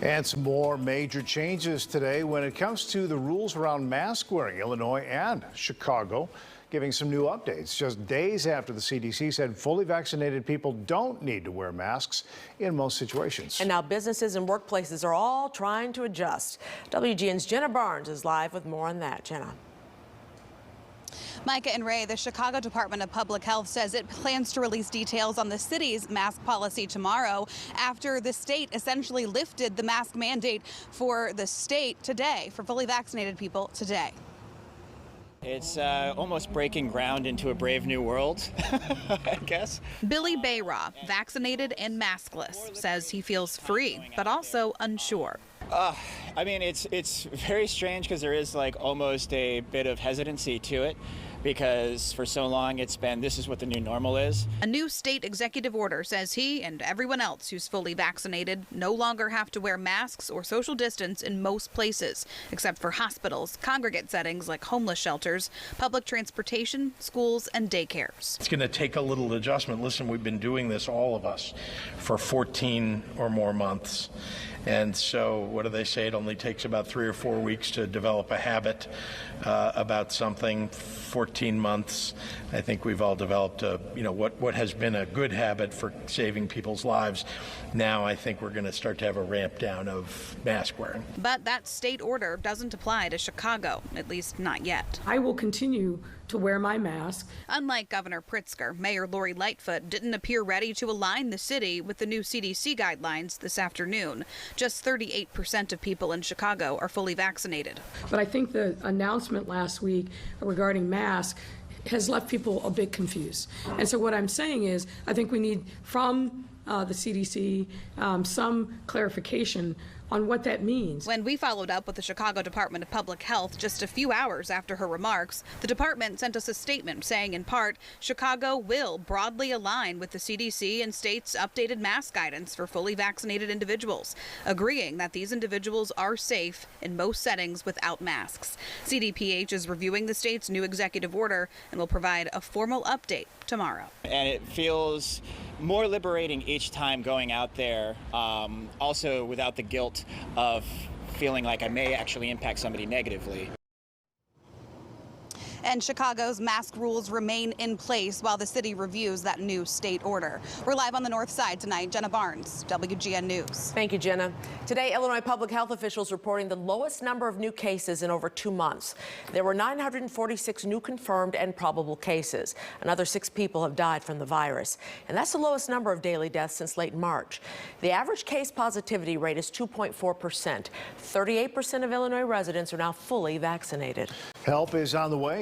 And some more major changes today when it comes to the rules around mask wearing. Illinois and Chicago giving some new updates just days after the CDC said fully vaccinated people don't need to wear masks in most situations. And now businesses and workplaces are all trying to adjust. WGN's Jenna Barnes is live with more on that. Jenna. Micah and Ray, the Chicago Department of Public Health says it plans to release details on the city's mask policy tomorrow after the state essentially lifted the mask mandate for the state today, for fully vaccinated people today. It's almost breaking ground into a brave new world, I guess. Billy Bayraw, vaccinated and maskless, says he feels free, but also unsure. I mean, it's very strange because there is like almost a bit of hesitancy to it because for so long it's been this is what the new normal is. A new state executive order says he and everyone else who's fully vaccinated no longer have to wear masks or social distance in most places, except for hospitals, congregate settings like homeless shelters, public transportation, schools, and daycares. It's going to take a little adjustment. Listen, we've been doing this, all of us, for 14 or more months. And so what do they say? It only takes about 3 or 4 weeks to develop a habit about something. 14 months. I think we've all developed what has been a good habit for saving people's lives. Now I think we're going to start to have a ramp down of mask wearing. But that state order doesn't apply to Chicago, at least not yet. I will continue to wear my mask. Unlike Governor Pritzker, Mayor Lori Lightfoot didn't appear ready to align the city with the new CDC guidelines this afternoon. Just 38% of people in Chicago are fully vaccinated. But I think the announcement last week regarding masks has left people a bit confused. And so what I'm saying is I think we need from the CDC some clarification on what that means. When we followed up with the Chicago Department of Public Health just a few hours after her remarks, the department sent us a statement saying, in part, Chicago will broadly align with the CDC and state's updated mask guidance for fully vaccinated individuals, agreeing that these individuals are safe in most settings without masks. CDPH is reviewing the state's new executive order and will provide a formal update tomorrow. And it feels more liberating each time going out there, also without the guilt of feeling like I may actually impact somebody negatively. And Chicago's mask rules remain in place while the city reviews that new state order. We're live on the north side tonight. Jenna Barnes, WGN News. Thank you, Jenna. Today, Illinois public health officials reporting the lowest number of new cases in over 2 months. There were 946 new confirmed and probable cases. Another 6 people have died from the virus. And that's the lowest number of daily deaths since late March. The average case positivity rate is 2.4%. 38% of Illinois residents are now fully vaccinated. Help is on the way.